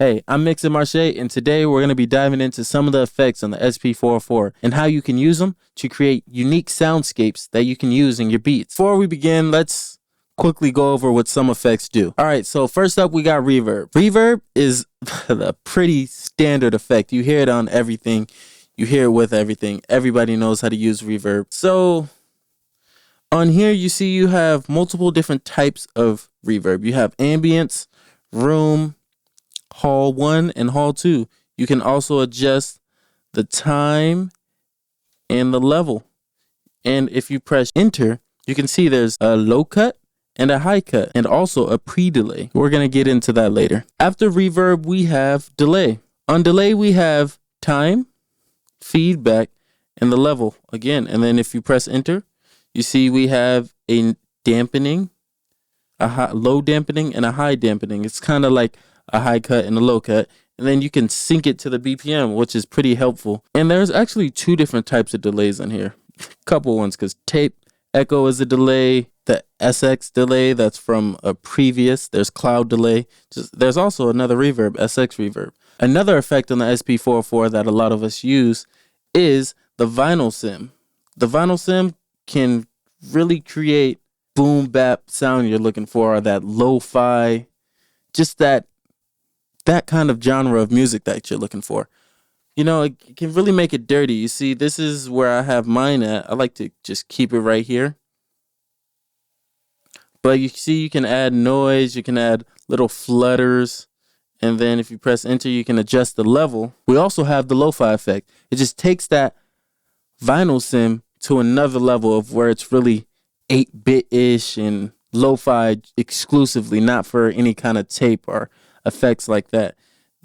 Hey, I'm Mixin Marche, and today we're going to be diving into some of the effects on the SP404 and how you can use them to create unique soundscapes that you can use in your beats. Before we begin, let's quickly go over what some effects do. All right, so first up, we got reverb. Reverb is a pretty standard effect. You hear it on everything. You hear it with everything. Everybody knows how to use reverb. So on here, you see you have multiple different types of reverb. You have ambience, room, Hall 1 and Hall 2. You can also adjust the time and the level. And if you press enter, you can see there's a low cut and a high cut and also a pre-delay. We're going to get into that later. After reverb, we have delay. On delay, we have time, feedback, and the level again. And then if you press enter, you see we have a dampening, a low dampening, and a high dampening. It's kind of like a high cut and a low cut, and then you can sync it to the BPM, which is pretty helpful. And there's actually two different types of delays on here. Couple ones, because tape echo is a delay, the SX delay that's from a previous, there's cloud delay. There's also another reverb, SX reverb. Another effect on the SP404 that a lot of us use is the vinyl sim. The vinyl sim can really create boom bap sound you're looking for, or that lo-fi, just that kind of genre of music that you're looking for. You know, it can really make it dirty. You see, this is where I have mine at. I like to just keep it right here. But you see, you can add noise, you can add little flutters, and then if you press enter, you can adjust the level. We also have the lo-fi effect. It just takes that vinyl sim to another level of where it's really 8-bit-ish and lo-fi exclusively, not for any kind of tape or effects like that.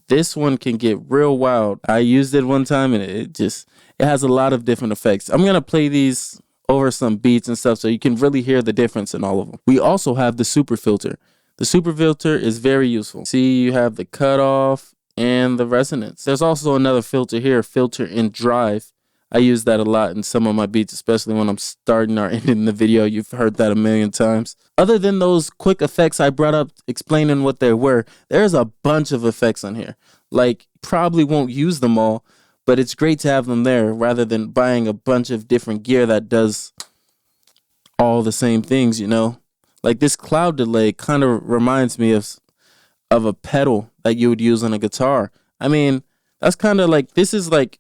This one can get real wild. I used it one time and it has a lot of different effects. I'm going to play these over some beats and stuff so you can really hear the difference in all of them. We also have the super filter. The super filter is very useful. See, you have the cutoff and the resonance. There's also another filter here, filter in drive. I use that a lot in some of my beats, especially when I'm starting or ending the video. You've heard that a million times. Other than those quick effects I brought up explaining what they were, there's a bunch of effects on here. Like, probably won't use them all, but it's great to have them there rather than buying a bunch of different gear that does all the same things, you know? Like this cloud delay kind of reminds me of a pedal that you would use on a guitar. I mean, that's kind of like, this is like,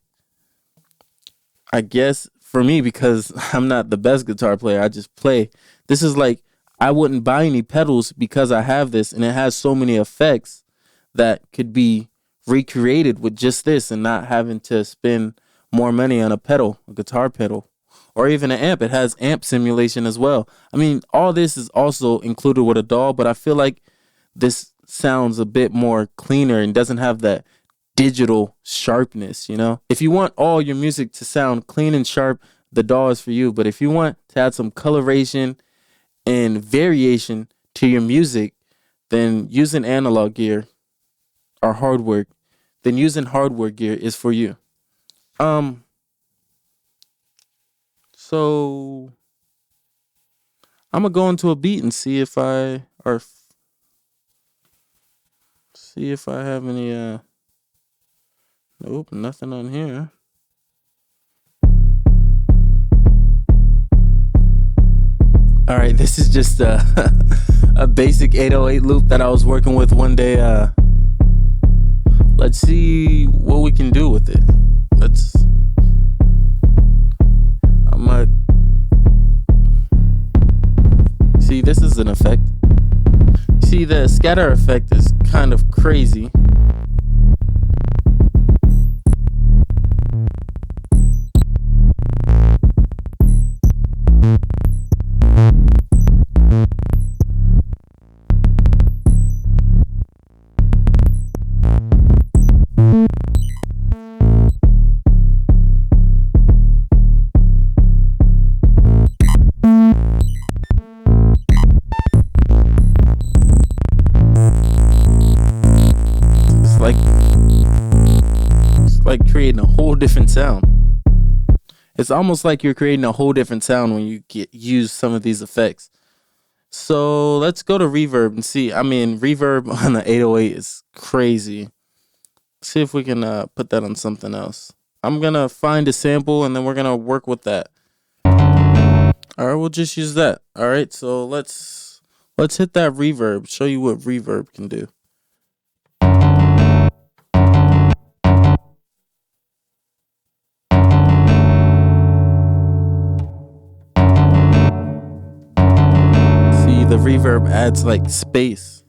I guess for me, because I'm not the best guitar player, I just play. This is like, I wouldn't buy any pedals because I have this, and it has so many effects that could be recreated with just this and not having to spend more money on a pedal, a guitar pedal, or even an amp. It has amp simulation as well. I mean, all this is also included with a DAW, but I feel like this sounds a bit more cleaner and doesn't have that digital sharpness, you know? If you want all your music to sound clean and sharp, the DAW is for you. But if you want to add some coloration and variation to your music, then using analog gear or hardware gear is for you. So I'm gonna go into a beat and see if I have any nope, nothing on here. All right, this is just a basic 808 loop that I was working with one day. Let's see what we can do with it. See, this is an effect. See, the scatter effect is kind of crazy. Like creating a whole different sound. It's almost like you're creating a whole different sound when you use some of these effects. So let's go to reverb and see. I mean, reverb on the 808 is crazy. See if we can put that on something else. I'm gonna find a sample and then we're gonna work with that. All right, we'll just use that. All right, so let's hit that reverb. Show you what reverb can do. See, the reverb adds like space.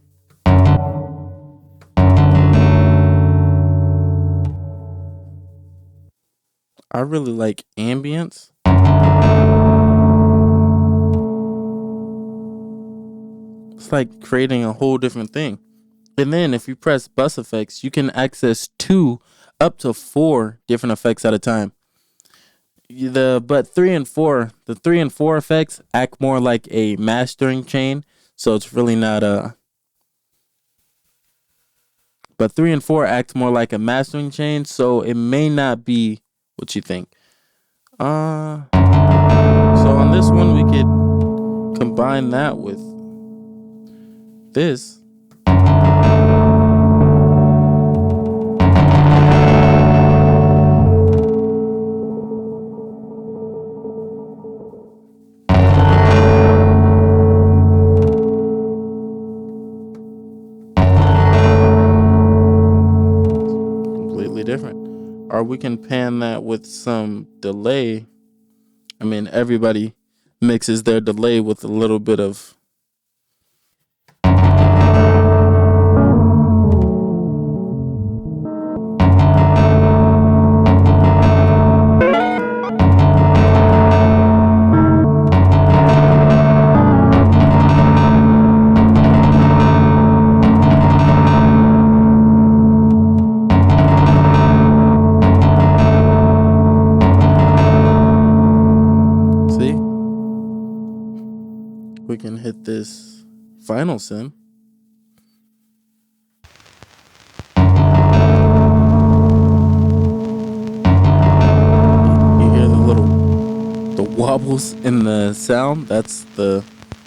I really like ambience. It's like creating a whole different thing. And then if you press bus effects, you can access 2 up to 4 different effects at a time. But 3 and 4, the 3 and 4 effects act more like a mastering chain, so it's really not but 3 and 4 act more like a mastering chain, so it may not be what you think. So on this one we could combine that with this. Completely different. Or we can pan that with some delay. I mean, everybody mixes their delay with a little bit of we can hit this final sim. You hear the wobbles in the sound? That's the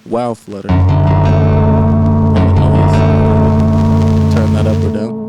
wow flutter. And the noise. Turn that up or down.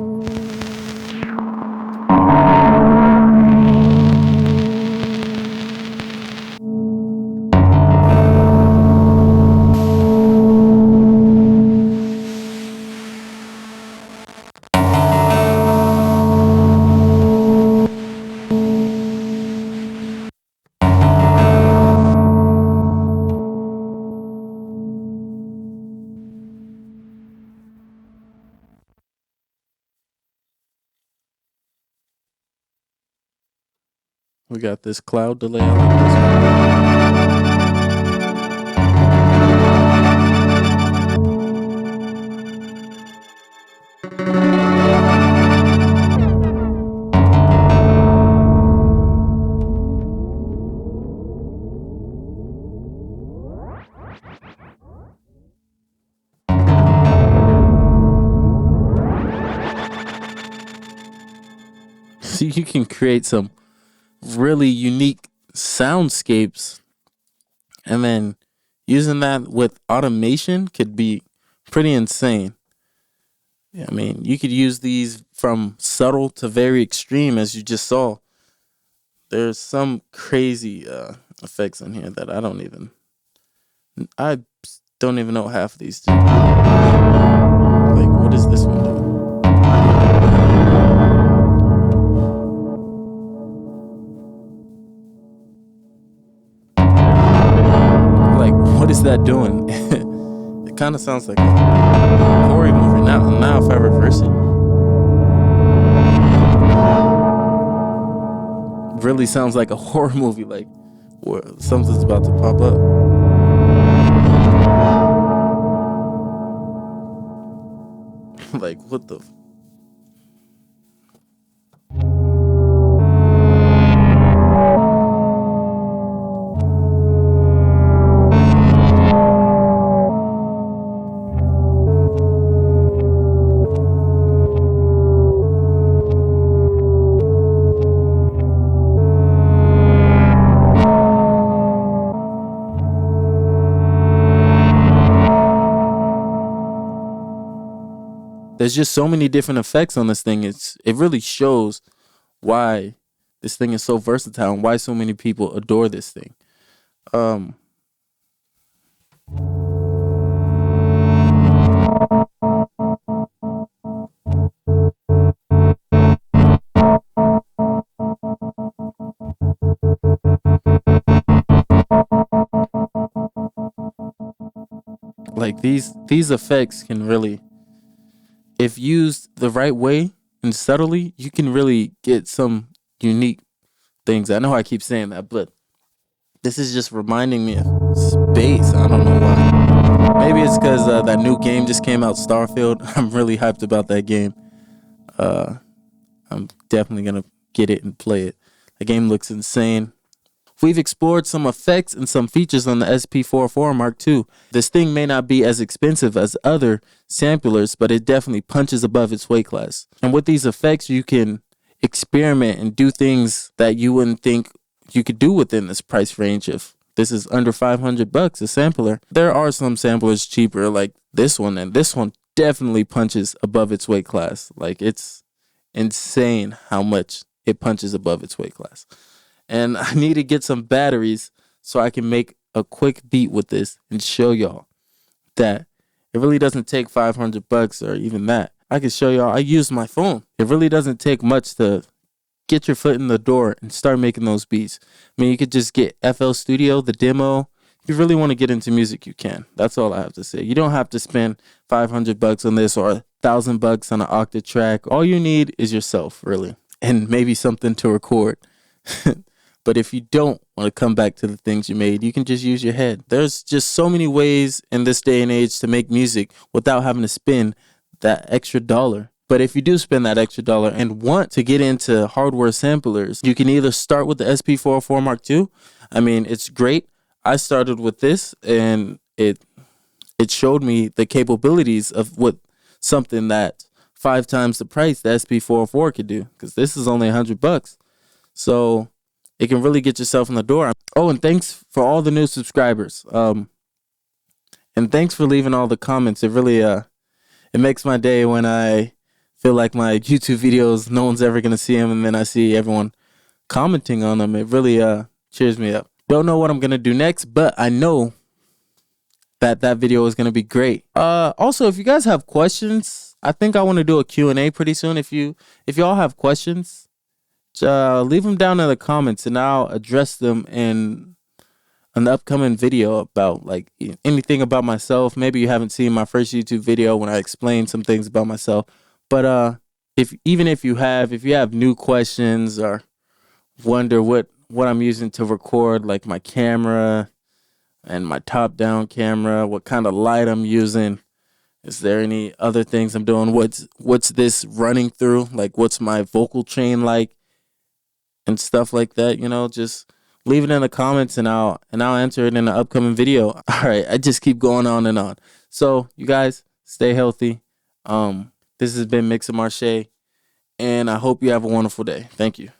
We got this cloud delay. I like this So you can create some really unique soundscapes, and then using that with automation could be pretty insane. Yeah, I mean, you could use these from subtle to very extreme, as you just saw. There's some crazy effects in here that I don't even know half of these do. Like, what is this one doing? What is that doing? It kind of sounds like a horror movie. Now if I reverse it, really sounds like a horror movie, like where something's about to pop up. Like, what the there's just so many different effects on this thing. It really shows why this thing is so versatile and why so many people adore this thing. Like these effects can really, if used the right way and subtly, you can really get some unique things. I know I keep saying that, but this is just reminding me of space. I don't know why. Maybe it's because that new game just came out, Starfield. I'm really hyped about that game. I'm definitely gonna get it and play it. The game looks insane. We've explored some effects and some features on the SP44 Mark II. This thing may not be as expensive as other samplers, but it definitely punches above its weight class. And with these effects, you can experiment and do things that you wouldn't think you could do within this price range. If this is under $500 a sampler, there are some samplers cheaper like this one, and this one definitely punches above its weight class. Like, it's insane how much it punches above its weight class. And I need to get some batteries so I can make a quick beat with this and show y'all that it really doesn't take $500 or even that. I can show y'all, I use my phone. It really doesn't take much to get your foot in the door and start making those beats. I mean, you could just get FL Studio, the demo. If you really want to get into music, you can. That's all I have to say. You don't have to spend $500 on this or $1,000 on an octave track. All you need is yourself, really, and maybe something to record. But if you don't want to come back to the things you made, you can just use your head. There's just so many ways in this day and age to make music without having to spend that extra dollar. But if you do spend that extra dollar and want to get into hardware samplers, you can either start with the SP44 Mark II. I mean, it's great. I started with this, and it showed me the capabilities of what something that 5 times the price the SP44 could do, because this is only $100. So it can really get yourself in the door. Oh, and thanks for all the new subscribers. And thanks for leaving all the comments. It really it makes my day when I feel like my YouTube videos, no one's ever going to see them, and then I see everyone commenting on them. It really cheers me up. Don't know what I'm going to do next, but I know that video is going to be great. Also, if you guys have questions, I think I want to do a Q&A pretty soon. If y'all have questions, leave them down in the comments and I'll address them in an upcoming video about like anything about myself. Maybe you haven't seen my first YouTube video when I explained some things about myself. But if you have new questions or wonder what I'm using to record, like my camera and my top-down camera, what kind of light I'm using, is there any other things I'm doing? What's this running through? Like, what's my vocal chain like? And stuff like that, just leave it in the comments and I'll answer it in an upcoming video. All right, I just keep going on and on. So you guys stay healthy. This has been Mix and Marche, and I hope you have a wonderful day. Thank you.